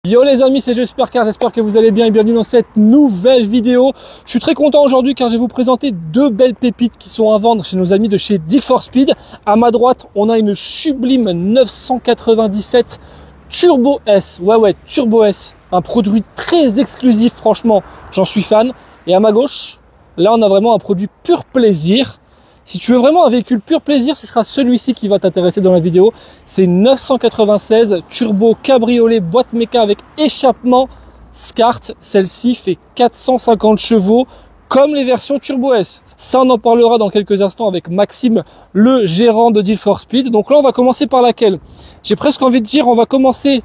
Yo les amis, c'est Supercar, j'espère que vous allez bien et bienvenue dans cette nouvelle vidéo. Je suis très content aujourd'hui car je vais vous présenter deux belles pépites qui sont à vendre chez nos amis de chez D4Speed. À ma droite, on a une sublime 997 Turbo S. Ouais, Turbo S. Un produit très exclusif, franchement, j'en suis fan. Et à ma gauche, là on a vraiment un produit pur plaisir. Si tu veux vraiment un véhicule pur plaisir, ce sera celui-ci qui va t'intéresser dans la vidéo. C'est une 996 turbo cabriolet boîte méca avec échappement SCART. Celle-ci fait 450 chevaux comme les versions Turbo S. Ça, on en parlera dans quelques instants avec Maxime, le gérant de D4Speed. Donc là, on va commencer par laquelle? J'ai presque envie de dire, on va commencer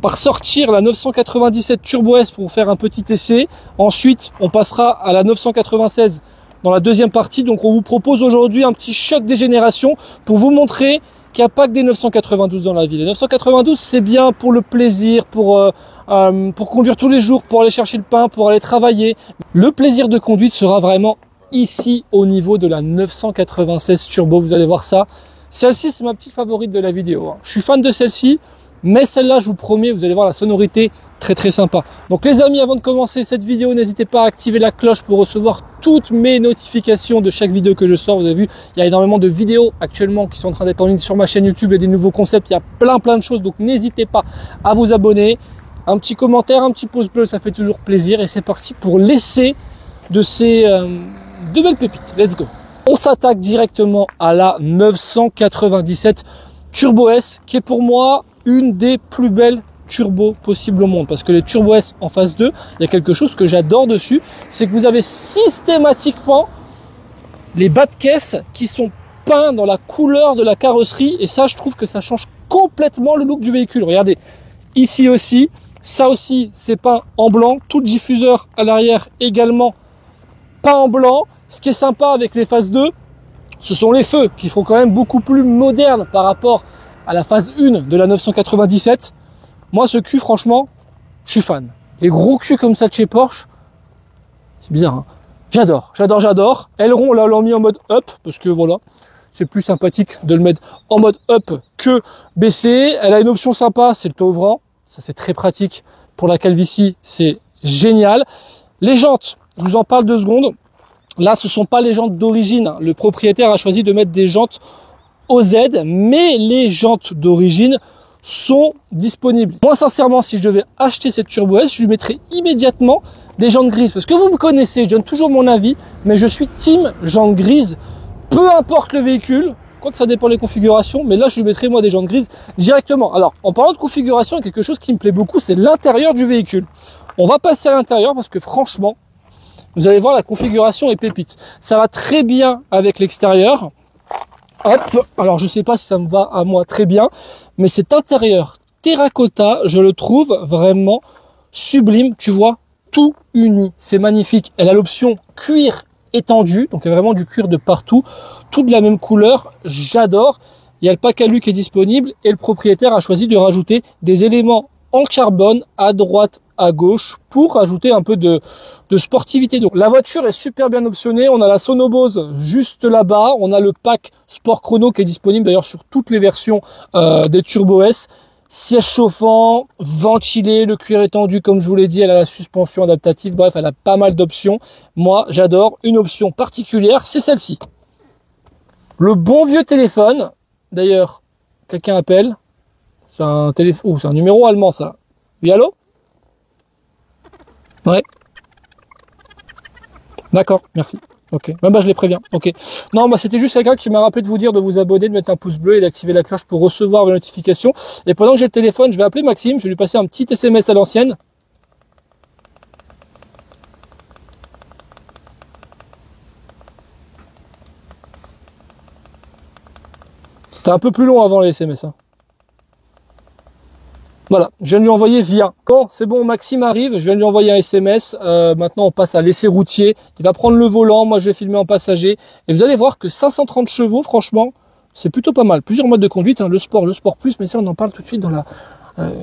par sortir la 997 Turbo S pour faire un petit essai. Ensuite, on passera à la 996 dans la deuxième partie. Donc on vous propose aujourd'hui un petit choc des générations pour vous montrer qu'il n'y a pas que des 992 dans la vie. Les 992 c'est bien pour le plaisir, pour conduire tous les jours, pour aller chercher le pain, pour aller travailler. Le plaisir de conduite sera vraiment ici au niveau de la 996 Turbo, vous allez voir ça. Celle-ci c'est ma petite favorite de la vidéo. Je suis fan de celle-ci, mais celle-là je vous promets, vous allez voir la sonorité très sympa. Donc les amis, avant de commencer cette vidéo, n'hésitez pas à activer la cloche pour recevoir toutes mes notifications de chaque vidéo que je sors. Vous avez vu, il y a énormément de vidéos actuellement qui sont en train d'être en ligne sur ma chaîne YouTube. Il y a des nouveaux concepts, il y a plein de choses. Donc n'hésitez pas à vous abonner. Un petit commentaire, un petit pouce bleu, ça fait toujours plaisir. Et c'est parti pour l'essai de ces deux belles pépites. Let's go. On s'attaque directement à la 997 Turbo S, qui est pour moi une des plus belles turbo possible au monde, parce que les Turbo S en phase 2, il y a quelque chose que j'adore dessus, c'est que vous avez systématiquement les bas de caisse qui sont peints dans la couleur de la carrosserie, et ça je trouve que ça change complètement le look du véhicule. Regardez, ici aussi, ça aussi c'est peint en blanc, tout le diffuseur à l'arrière également peint en blanc. Ce qui est sympa avec les phases 2, ce sont les feux qui font quand même beaucoup plus moderne par rapport à la phase 1 de la 997. Moi, ce cul, franchement, je suis fan. Les gros culs comme ça de chez Porsche, c'est bizarre, hein. J'adore. Aileron, là, l'ont mis en mode up, parce que voilà, c'est plus sympathique de le mettre en mode up que baissé. Elle a une option sympa, c'est le toit ouvrant. Ça, c'est très pratique. Pour la calvitie, c'est génial. Les jantes, je vous en parle 2 secondes. Là, ce sont pas les jantes d'origine. Le propriétaire a choisi de mettre des jantes OZ, mais les jantes d'origine sont disponibles. Moi sincèrement, si je devais acheter cette Turbo S, je lui mettrais immédiatement des jantes grises, parce que vous me connaissez, je donne toujours mon avis, mais je suis team jantes grises, peu importe le véhicule, quoique ça dépend des configurations, mais là je lui mettrais moi des jantes grises directement. Alors en parlant de configuration, il y a quelque chose qui me plaît beaucoup, c'est l'intérieur du véhicule. On va passer à l'intérieur parce que franchement, vous allez voir, la configuration est pépite. Ça va très bien avec l'extérieur. Hop, alors je sais pas si ça me va à moi très bien, mais cet intérieur terracotta, je le trouve vraiment sublime. Tu vois, tout uni, c'est magnifique. Elle a l'option cuir étendu, donc il y a vraiment du cuir de partout, tout de la même couleur, j'adore. Il y a le pack alu qui est disponible et le propriétaire a choisi de rajouter des éléments en carbone à droite, à gauche pour rajouter un peu de sportivité. Donc la voiture est super bien optionnée. On a la Sonobose juste là-bas. On a le pack Sport Chrono qui est disponible d'ailleurs sur toutes les versions des Turbo S. Siège chauffant, ventilé, le cuir étendu comme je vous l'ai dit. Elle a la suspension adaptative. Bref, elle a pas mal d'options. Moi, j'adore. Une option particulière, c'est celle-ci. Le bon vieux téléphone. D'ailleurs, quelqu'un appelle. C'est un téléphone. Oh, c'est un numéro allemand ça. Oui, allô? Ouais. D'accord, merci. Ok. Bah, je les préviens. Ok. Non, c'était juste quelqu'un qui m'a rappelé de vous dire de vous abonner, de mettre un pouce bleu et d'activer la cloche pour recevoir les notifications. Et pendant que j'ai le téléphone, je vais appeler Maxime. Je vais lui passer un petit SMS à l'ancienne. C'était un peu plus long avant les SMS, hein. Voilà, je viens de lui envoyer via. Bon, c'est bon, Maxime arrive, je viens de lui envoyer un SMS. Maintenant, on passe à l'essai routier. Il va prendre le volant, moi je vais filmer en passager. Et vous allez voir que 530 chevaux, franchement, c'est plutôt pas mal. Plusieurs modes de conduite, hein, le sport plus, mais ça, on en parle tout de suite dans la...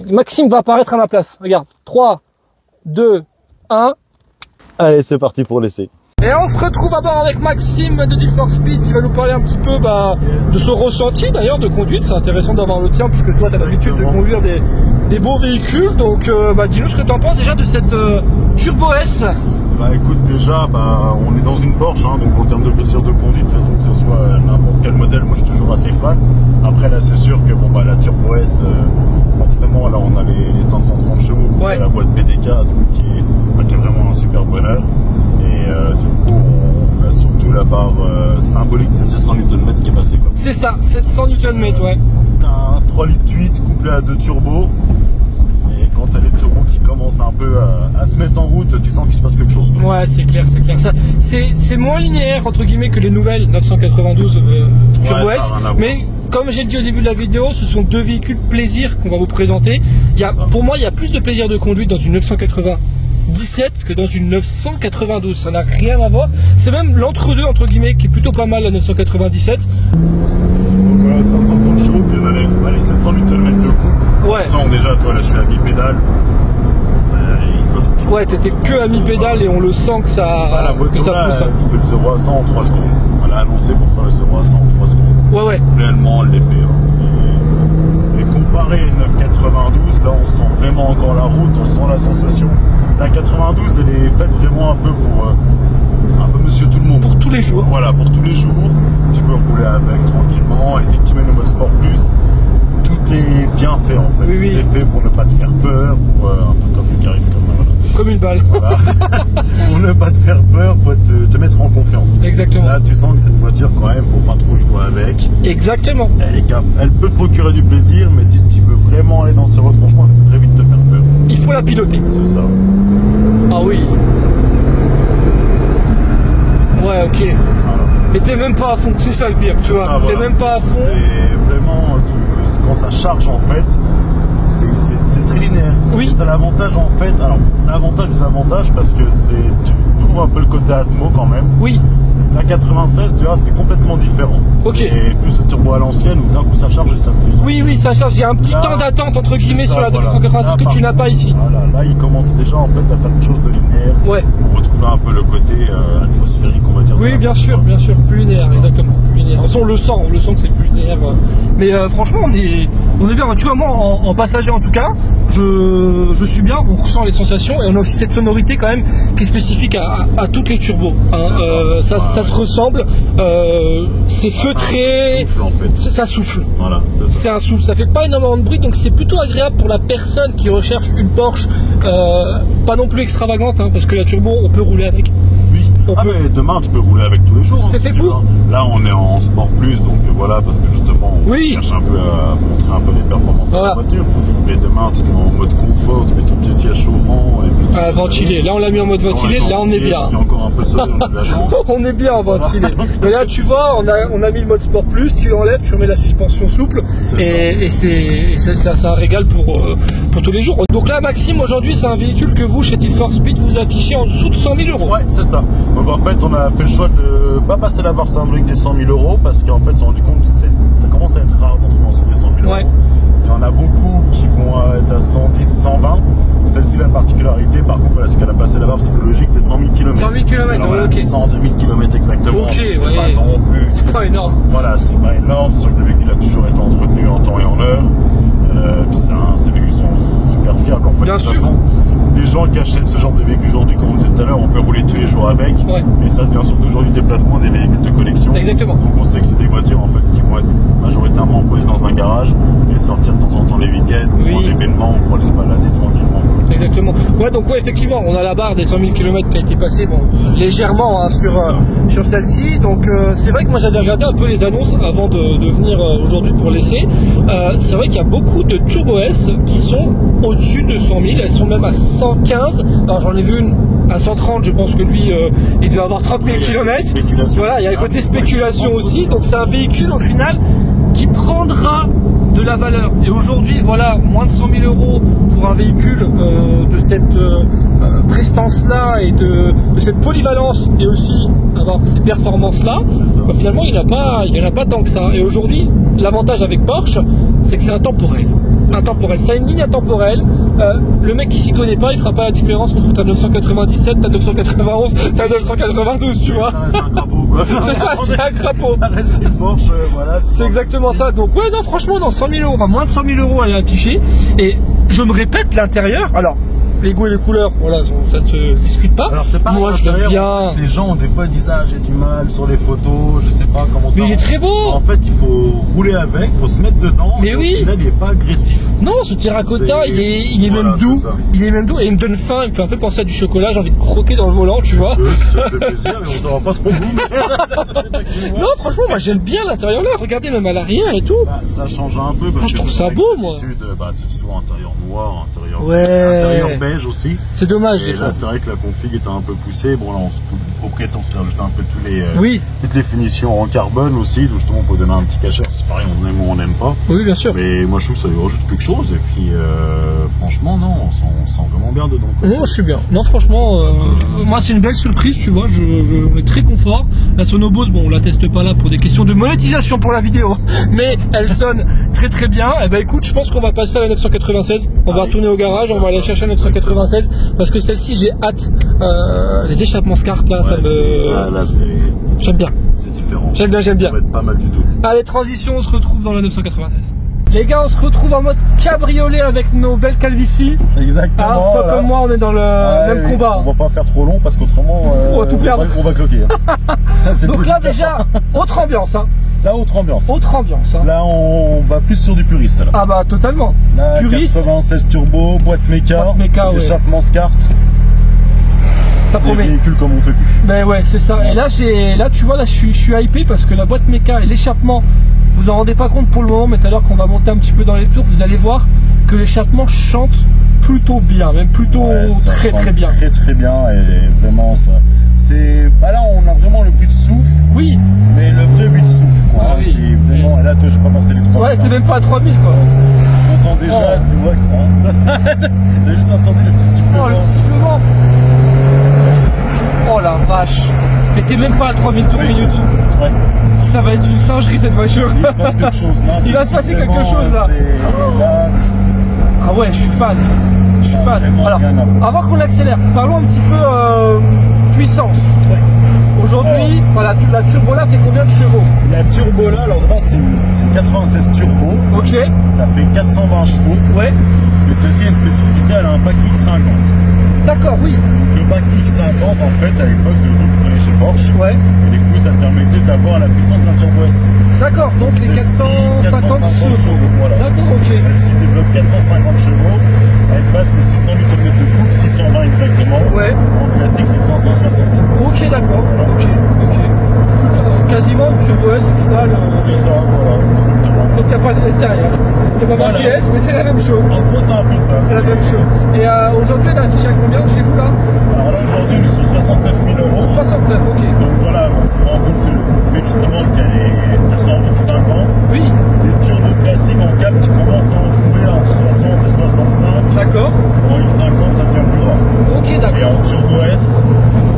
Maxime va apparaître à ma place. Regarde, 3, 2, 1. Allez, c'est parti pour l'essai. Et on se retrouve à bord avec Maxime de D4Speed qui va nous parler un petit peu de son ressenti d'ailleurs de conduite. C'est intéressant d'avoir le tien puisque toi tu as l'habitude de conduire des beaux véhicules. Donc dis-nous ce que tu en penses déjà de cette Turbo S. Bah écoute, déjà on est dans une Porsche, hein, donc en termes de plaisir de conduite, de toute façon que ce soit n'importe quel modèle, moi je suis toujours assez fan. Après là c'est sûr que la Turbo S, forcément là on a les 530 chevaux, ouais. La boîte PDK donc, qui est vraiment un super bonheur. Et du coup on a surtout la barre symbolique de 700 Nm qui est passée. C'est ça, 700 Nm, ouais. T'as un 3,8 litres couplé à 2 turbos. Et quand t'as les turbos qui commencent un peu à se mettre en route, tu sens qu'il se passe quelque chose. Ouais, c'est clair, c'est clair. C'est moins linéaire entre guillemets que les nouvelles 992 Turbo S, mais comme j'ai dit au début de la vidéo, ce sont deux véhicules plaisir qu'on va vous présenter. Pour moi, il y a plus de plaisir de conduite dans une 997 que dans une 992. Ça n'a rien à voir. C'est même l'entre-deux entre guillemets qui est plutôt pas mal la 997. Donc voilà, 530 chevaux, puis on a les 700 Nm de coupe. Ouais. Sans déjà, toi là je suis à mi-pédale. Il se passe quelque chose. Ouais, t'étais que à mi-pédale et on le sent que ça, la voiture, là, pousse. Elle fait le 0 à 100 en 3 secondes. On l'a annoncé pour faire le 0 à 100 en 3 secondes. Ouais. Réellement, elle l'est fait. Hein. Et comparé à une 992, là on sent vraiment encore la route, on sent la sensation. La 92, elle est faite vraiment un peu pour un peu monsieur tout le monde. Pour tous les jours. Voilà, pour tous les jours. Tu peux rouler avec tranquillement. Et dès que tu mets le mode Sport Plus, tout est bien fait en fait. Oui. Tout est fait pour ne pas te faire peur, pour un peu comme le carré comme une balle. Voilà. Pour ne pas te faire peur, pour te mettre en confiance. Exactement. Là, tu sens que cette voiture, quand même, faut pas trop jouer avec. Exactement. Elle peut te procurer du plaisir, mais si tu veux vraiment aller dans ce retranchement, elle peut très vite te faire peur. Il faut la piloter. C'est ça. Ah oui. Ouais, ok. Voilà. Mais t'es même pas à fond, c'est ça le pire, tu vois. T'es même pas à fond. C'est vraiment, quand ça charge en fait, c'est très linéaire. Oui. C'est l'avantage en fait. Alors, l'avantage des avantages parce que tu trouves un peu le côté Atmo quand même. Oui. La 96, tu vois, c'est complètement différent. Ok. C'est plus le turbo à l'ancienne où d'un coup ça charge et ça pousse. Oui, ça charge. Il y a un petit temps d'attente entre guillemets sur la 996 que tu n'as pas ici. Voilà, là il commence déjà en fait à faire quelque chose de linéaire. Ouais. Pour retrouver un peu le côté atmosphérique, on va dire. Oui, bien sûr, plus linéaire, exactement. Plus linéaire. De toute façon, on le sent que c'est plus linéaire. Mais franchement, on est bien. Tu vois, moi, en passager en tout cas, je suis bien. On ressent les sensations et on a aussi cette sonorité quand même qui est spécifique à toutes les turbos. Hein. Ça se ressemble. C'est feutré. Ça souffle, en fait. Ça souffle. Voilà, c'est ça. C'est un souffle. Ça fait pas énormément de bruit, donc c'est plutôt agréable pour la personne qui recherche une Porsche, pas non plus extravagante, hein, parce que la turbo, on peut rouler avec. Oui. Mais demain tu peux rouler avec tous les jours. C'est fait pour. Là on est en Sport Plus, donc voilà, parce que justement on cherche un peu à montrer un peu les performances de la voiture. Mais demain tu te mets en mode confort, tu mets ton petit siège chauffant et puis ventilé. Là on l'a mis en mode ventilé, là on est bien. Il y a encore un peu de soleil, on a de la chance. On est bien en ventilé. Mais là tu vois, on a mis le mode Sport Plus, tu l'enlèves, tu remets la suspension souple et c'est un régal pour tous les jours. Donc là Maxime, aujourd'hui c'est un véhicule que vous chez D4Speed vous affichez en dessous de 100 000 €. Ouais, c'est ça. Donc en fait on a fait le choix de pas passer la barre symbolique des 100 000 € parce qu'en fait on s'est rendu compte que ça commence à être rare d'en trouver en dessous des 100 000 €. Ouais. Il y en a beaucoup qui vont être à 110, 120. Celle-ci, la particularité, par contre, c'est qu'elle a passé la barre psychologique des 100 000 km. 100 000 km, ok. 102 000 km exactement. Ok, c'est pas non plus. C'est pas énorme. Voilà, c'est pas énorme. C'est sûr que le véhicule a toujours été entretenu en temps et en heure. Puis ces véhicules sont super fiables en fait. Bien de toute sûr. façon, les gens qui achètent ce genre de véhicule aujourd'hui, comme on disait tout à l'heure, on peut rouler tous les jours avec. Ouais. Et ça devient surtout aujourd'hui déplacement des véhicules de collection. Exactement. Donc on sait que c'est des voitures en fait qui vont être majoritairement posées dans un garage et sortir de temps en temps les week-ends pour un événement pour aller se balader tranquillement. Exactement. Ouais, donc ouais, effectivement, on a la barre des 100 000 km qui a été passée légèrement hein, sur celle-ci. Donc c'est vrai que moi j'avais regardé un peu les annonces avant de venir aujourd'hui pour l'essai. C'est vrai qu'il y a beaucoup de Turbo S qui sont au-dessus de 100 000. Elles sont même à 115. Alors j'en ai vu une à 130. Je pense que lui, il devait avoir 30 000 km. Voilà, il y a le côté spéculation aussi. Donc c'est un véhicule au final qui prendra de la valeur. Et aujourd'hui, voilà, moins de 100 000 € pour un véhicule de cette prestance-là et de cette polyvalence et aussi avoir ces performances-là, finalement, il n'y en a pas tant que ça. Et aujourd'hui, l'avantage avec Porsche, c'est que c'est intemporel. intemporelle. Ça a une ligne intemporelle. Le mec qui s'y connaît pas, il fera pas la différence entre ta 997, ta 991, ta 992, tu vois. C'est un crapaud, quoi. C'est ça, c'est un crapaud. Ça reste une Porsche, voilà. C'est exactement ça. Donc ouais, non, franchement, dans 100 000 euros, enfin moins de 100 000 euros, elle est affichée. Et je me répète, l'intérieur, alors, les goûts et les couleurs, voilà, ça ne se discute pas. Alors c'est pas moi, je l'aime bien. Les gens, des fois, disent, ah, j'ai du mal sur les photos, je sais pas comment ça. Mais il est très beau. En fait, il faut rouler avec, il faut se mettre dedans. Mais oui. Au final, il est pas agressif. Non, ce terracotta, il est voilà, même doux. Il est même doux et il me donne faim. Il me fait un peu penser à du chocolat. J'ai envie de croquer dans le volant, tu vois. Ça fait plaisir, mais on t'aura pas trop goût. Non, franchement, moi j'aime bien l'intérieur là. Regardez, même à l'arrière et tout. Bah, ça change un peu. Parce je que trouve ça beau, moi. Bah, c'est souvent intérieur noir, ouais. intérieur beige aussi. C'est dommage. Et là, c'est vrai que la config était un peu poussée. Bon, là, le propriétaire, on se rajoute un peu toutes les finitions en carbone aussi, donc justement pour donner un petit cachet. C'est pareil, on aime ou on n'aime pas. Oui, bien sûr. Mais moi, je trouve que ça lui rajoute quelque chose. Et puis, franchement, non, on sent vraiment bien dedans. Non, je suis bien. Non, franchement, moi, c'est une belle surprise, tu vois. Je est très confort. La Sonobos, bon, on la teste pas là pour des questions de monétisation pour la vidéo, mais elle sonne très très bien. Et ben, écoute, je pense qu'on va passer à la 996. On va retourner au garage, on va aller chercher la 996 parce que celle-ci, j'ai hâte. Les échappements SCART là, ça me. Là, j'aime bien. C'est différent. J'aime bien. Ça va être pas mal du tout. Allez, transition, on se retrouve dans la 996. Les gars, on se retrouve en mode cabriolet avec nos belles calvities. Exactement. Hein, toi comme moi, on est dans le même combat. On va pas faire trop long parce qu'autrement, on va tout perdre. On va cloquer. Donc là, déjà, autre ambiance. Hein. Là, autre ambiance. Autre ambiance. Hein. Là, on va plus sur du puriste. Là. Ah bah, totalement. Là, puriste. 96 turbo, boîte méca, échappement SCART. Ça promet. Les véhicules comme on fait plus. Ben ouais, c'est ça. Et là, tu vois, là, je suis hypé parce que la boîte méca et l'échappement, vous en rendez pas compte pour le moment, mais tout à l'heure qu'on va monter un petit peu dans les tours, vous allez voir que l'échappement chante plutôt bien, même plutôt très bien. Très bien, et vraiment ça. C'est. Bah là, on a vraiment le bruit de souffle. Oui. Mais le vrai bruit de souffle, quoi. Ah, oui. Et vraiment, et là, toi, j'ai pas passé les 3000. Ouais, t'es même pas à 3000, quoi. On entend déjà, tu vois, j'ai juste entendu le petit sifflement. Oh, le sifflement. Oh la vache. Et t'es même pas à 3000 tours minutes. Ouais. Ça va être une singerie cette voiture. Il se passe quelque chose. Non, il va se passer quelque chose là. Ah ouais, je suis fan. Je suis fan. Alors, avant qu'on accélère, parlons un petit peu puissance. Ouais. Aujourd'hui, voilà, la turbo là fait combien de chevaux? La turbo là, alors de base c'est une 96 turbo. Ok. Ça fait 420 chevaux. Ouais. Mais celle-ci a une spécificité, elle a un bac X50. D'accord, oui. Donc le bac X50, en fait, à l'époque, c'est le autres qui prenaient chez Porsche. Ouais. Et du coup, ça permettait d'avoir la puissance d'un turbo S. D'accord, donc c'est 450 chevaux. Voilà. D'accord, ok. Celle-ci développe 450 chevaux. Elle passe les 600 Nm de coupe, 620 exactement. Ouais. En classique, c'est 560. Ok, d'accord. Voilà. Ok. Quasiment une turbo S au final. C'est ça, voilà. Sauf qu'il n'y a pas de l'extérieur. Il n'y a pas marqué S, mais c'est la même chose. En gros, c'est un peu ça. C'est la même chose. Et aujourd'hui, elle est affichée à combien chez vous là? Alors là, aujourd'hui, on est sur 69 000 euros. 69, ok. Donc voilà, on prend en compte, c'est le fait justement qu'elle sort de 50. Oui. Les turbos classiques en cap, tu commences à en trouver entre 60 et 65. D'accord. En X50, ça devient plus rare. Ok, d'accord. Et en turbo S,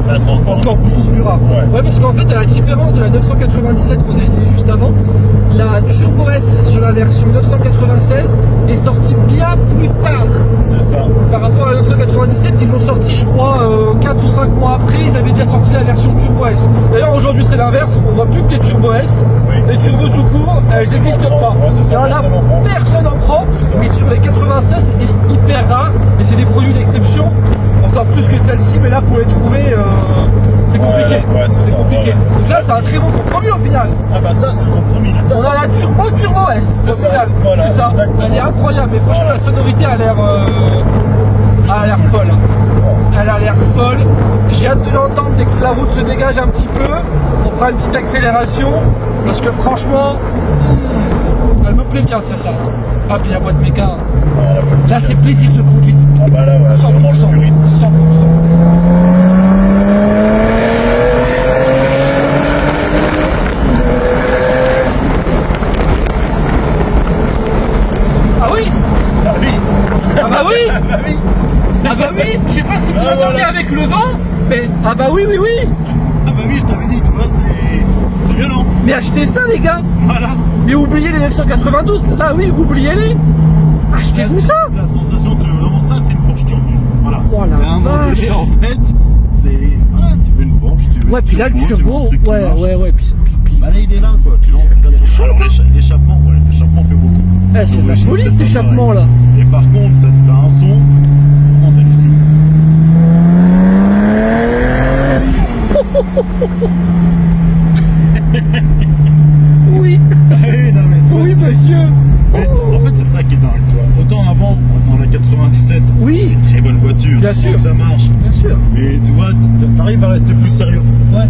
là, c'est encore plus rare. Ouais, parce qu'en fait, à la différence de la 997 qu'on a essayé juste avant, la turbo S sur la version 996 est sortie bien plus tard. C'est ça. Par rapport à la 997, ils l'ont sorti, je crois, 4 ou 5 mois après, ils avaient déjà sorti la version turbo S. D'ailleurs, aujourd'hui, c'est l'inverse. On voit plus que les turbo S. Oui. Les turbos tout court, elles n'existent pas. Ouais, ça, il y en a, personne en prend. Mais sur les 96, c'était hyper rare. Et c'est des produits d'exception. Encore plus que celle-ci, mais là, pour les trouver, c'est compliqué. Ouais, c'est compliqué. Ouais. Donc là, c'est un très bon compromis au final. Ah bah ça, c'est le compromis. On a la turbo S au final. Voilà, c'est ça. Exactement. Elle est incroyable. Mais franchement, la sonorité a l'air folle. Elle a l'air folle. J'ai hâte de l'entendre dès que la route se dégage un petit peu. On fera une petite accélération. Parce que franchement, elle me plaît bien celle-là. Ah, puis la boîte méca. Là, c'est plaisir de conduite. Ah bah là, voilà, 100%. 100%. Ah oui. Ah oui. Ah bah oui. Ah bah oui. Ah bah oui. Je sais pas si vous l'entendez avec le vent, mais ah bah oui. Ah bah oui, je t'avais dit, tu vois, c'est violent. Mais achetez ça, les gars. Voilà. Mais oubliez les 992. Là, oui, oubliez-les. Achetez-vous ça. La sensation de vraiment ça, c'est une Porsche turbo. Voilà. Voilà. Et à un moment donné, en fait, c'est voilà, tu veux une Porsche, tu veux. Ouais, puis là, le turbo, ouais. Puis bah là, il est là, quoi. Puis là, on regarde sur alors, l'échappement, ouais, l'échappement fait beaucoup. c'est de la police, cet échappement, là. Et par contre, ça te fait un son. Comment t'hallucines? Oui. Oui, monsieur. En fait, c'est ça qui est dingue, toi. Autant avant, dans la 97, oui, c'est une très bonne voiture. Bien sûr. Ça marche. Bien sûr. Mais tu vois, t'arrives à rester plus sérieux. Ouais.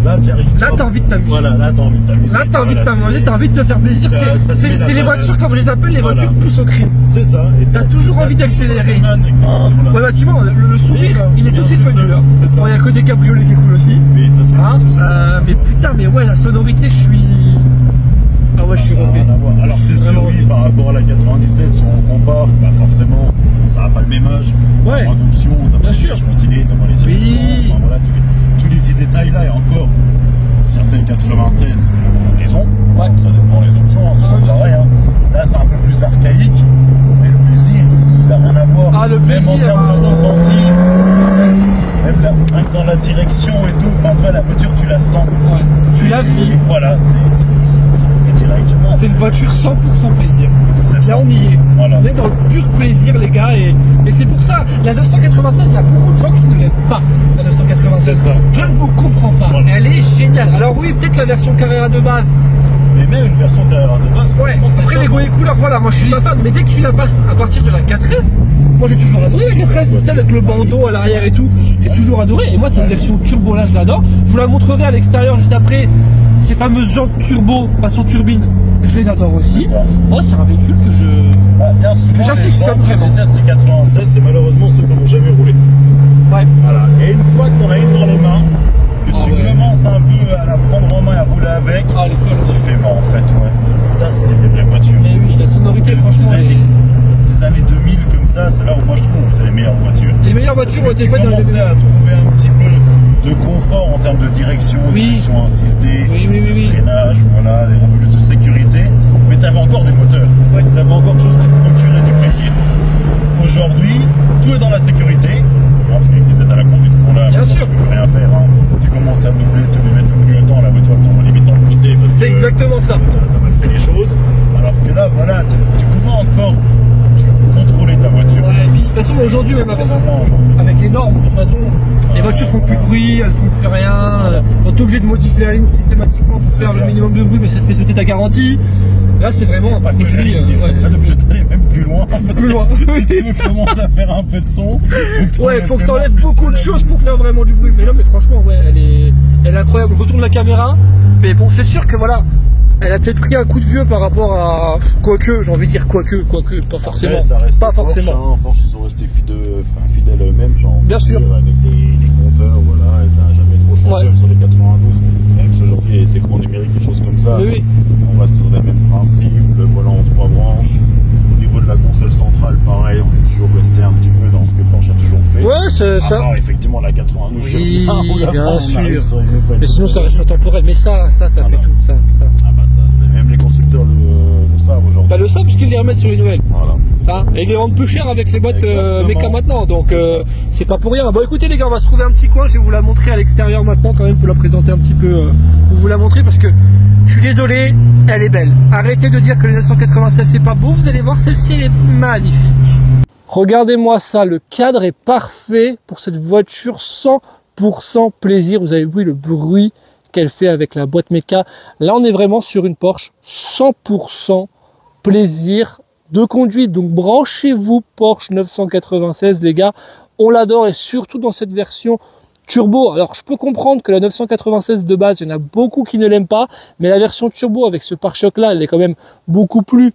Là, tu arrives. Là, t'as envie de t'amuser. Voilà, là, t'as envie de t'amuser. Là, t'as envie de t'amuser, t'as envie de te faire plaisir. C'est les voitures, comme on les appelle, les voitures poussent au crime. C'est ça. T'as toujours envie d'accélérer. Ouais, bah, tu vois, le sourire, il est tout de suite venu là. C'est ça. Bon, il y a que des cabriolets qui coulent aussi. Mais ça, c'est mais putain, mais ouais, la sonorité, je suis. Ah ouais, je suis refait. Alors c'est sûr, oui, par rapport à la 97, si on compare, bah forcément, ça n'a pas le même âge. Ouais. En option, t'as les sièges ventilés, t'as les sièges oui. enfin, voilà, tous les petits détails là, et encore, certaines 96 les ont. Ouais. Ça dépend les options, hein, c'est pareil. Hein. Là, c'est un peu plus archaïque, mais le plaisir, il n'a rien à voir. Ah, le plaisir. Même en termes de ressenti, même dans la direction et tout, enfin, toi, la voiture, tu la sens. Ouais. Tu la vis. Voilà, c'est une voiture 100% plaisir. Là, on y est. Voilà. On est dans le pur plaisir, les gars. Et c'est pour ça, la 996, il y a beaucoup de gens qui ne l'aiment pas. La 996. C'est ça. Je ne vous comprends pas. Voilà. Elle est géniale. Alors, oui, peut-être la version Carrera de base. Mais même une version Carrera de base. Ouais. Après, les goûts et couleurs, voilà. Moi, je suis pas fan. Mais dès que tu la passes à partir de la 4S, moi, j'ai toujours adoré la 4S. Tu sais, avec le bandeau à l'arrière et tout. J'ai toujours adoré. Et moi, c'est une version turbo là, je l'adore. Je vous la montrerai à l'extérieur juste après. Ces fameuses jantes turbo façon turbine, je les adore aussi. Moi, c'est un véhicule que je. Bien souvent, j'affectionne vraiment. Les tests de 96, c'est malheureusement ceux qui n'ont jamais roulé. Ouais. Voilà. Et une fois que tu en as une dans les mains, que tu commences un peu à la prendre en main et à rouler avec, tu fais bon, en fait, ouais. Ça, c'était des vraies voitures. Mais oui, la sonorité, franchement, les années 2000 comme ça, c'est là où moi je trouve c'est les meilleures voitures. Les meilleures voitures ont été faites dans les commencé à trouver un petit peu de confort en termes de direction, direction assistée, freinage, voilà, un peu plus de sécurité, mais tu avais encore des moteurs, tu avais encore quelque chose qui te procurait du plaisir. Aujourd'hui, tout est dans la sécurité, parce qu'avec les aides à la conduite qu'on a, tu peux rien faire, hein. Tu commences à doubler, tu peux mettre le clignotant, la voiture tombe limite dans le fossé. C'est exactement ça. Tu as mal fait les choses, alors que là, voilà, tu pouvais encore contrôler ta voiture. Ouais, et puis, de toute façon, aujourd'hui, même avec les normes, de toute façon, les voitures font plus de bruit, elles font plus rien. On est obligé de modifier la ligne systématiquement pour faire le minimum de bruit, mais ça te fait sauter ta garantie. Là, c'est vraiment un produit. Je vais aller même plus loin. Plus loin. Si tu veux commencer à faire un peu de son, faut que tu enlèves beaucoup de choses pour faire vraiment du bruit. Mais là, mais franchement, ouais, elle est incroyable. Je retourne la caméra, mais bon, c'est sûr que voilà. Elle a peut-être pris un coup de vieux par rapport à quoique, j'ai envie de dire quoique, pas forcément. Après, ça reste pas forcément. Porsche, ils sont restés fidèles à eux-mêmes, genre. Bien sûr. Avec les compteurs, voilà, et ça n'a jamais trop changé, même sur les 92. Même si aujourd'hui, les écrans numériques, des choses comme ça. Oui. On reste sur les mêmes principes, le volant en 3 branches. Au niveau de la console centrale, pareil, on est toujours resté un petit peu dans ce que Porsche a toujours fait. Ouais, c'est ça. Alors, effectivement, la 92, oui, bien sûr. Mais sinon, ça reste intemporel. Mais ça fait tout. Ça. Ah bah ça, c'est même les constructeurs le savent aujourd'hui. Bah le savent parce qu'ils les remettent sur les nouvelles. Voilà. Et ils les vendent peu cher avec les boîtes méca maintenant. Donc c'est pas pour rien. Bon écoutez les gars, on va se trouver un petit coin. Je vais vous la montrer à l'extérieur maintenant quand même pour la présenter un petit peu. Pour vous la montrer parce que je suis désolé, elle est belle. Arrêtez de dire que les 996 c'est pas beau. Vous allez voir, celle-ci elle est magnifique. Regardez-moi ça, le cadre est parfait pour cette voiture, 100% plaisir. Vous avez vu le bruit qu'elle fait avec la boîte méca. Là, on est vraiment sur une Porsche 100% plaisir de conduite. Donc, branchez-vous Porsche 996, les gars. On l'adore et surtout dans cette version turbo. Alors, je peux comprendre que la 996 de base, il y en a beaucoup qui ne l'aiment pas, mais la version turbo avec ce pare-choc là, elle est quand même beaucoup plus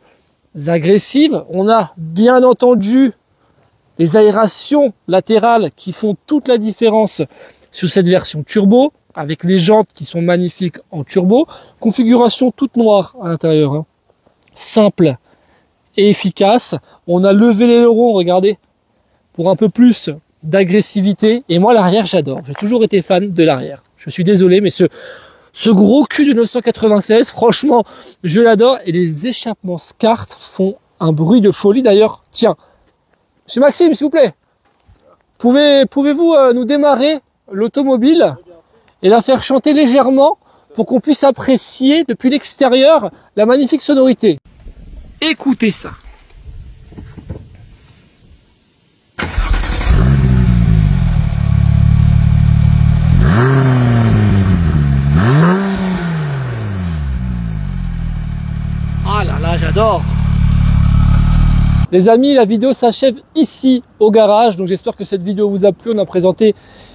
agressive. On a bien entendu les aérations latérales qui font toute la différence sur cette version turbo, avec les jantes qui sont magnifiques en turbo, configuration toute noire à l'intérieur, hein. Simple et efficace. On a levé les ailerons, regardez, pour un peu plus d'agressivité. Et moi, l'arrière, j'adore. J'ai toujours été fan de l'arrière. Je suis désolé, mais ce gros cul de 996, franchement, je l'adore. Et les échappements SCART font un bruit de folie d'ailleurs. Tiens, monsieur Maxime, s'il vous plaît, pouvez-vous nous démarrer l'automobile et la faire chanter légèrement pour qu'on puisse apprécier depuis l'extérieur la magnifique sonorité. Écoutez ça. Ah là là, j'adore. Les amis, la vidéo s'achève ici au garage, donc j'espère que cette vidéo vous a plu. On a présenté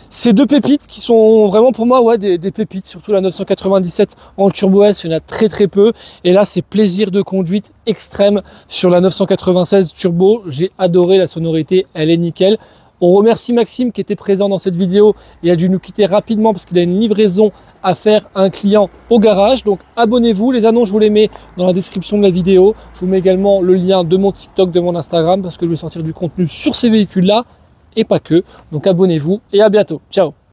ces deux pépites qui sont vraiment pour moi des pépites, surtout la 997 en Turbo S, il y en a très peu. Et là, c'est plaisir de conduite extrême sur la 996 Turbo. J'ai adoré la sonorité, elle est nickel. On remercie Maxime qui était présent dans cette vidéo et a dû nous quitter rapidement parce qu'il a une livraison à faire à un client au garage. Donc abonnez-vous, les annonces je vous les mets dans la description de la vidéo. Je vous mets également le lien de mon TikTok, de mon Instagram parce que je vais sortir du contenu sur ces véhicules-là et pas que. Donc abonnez-vous et à bientôt. Ciao.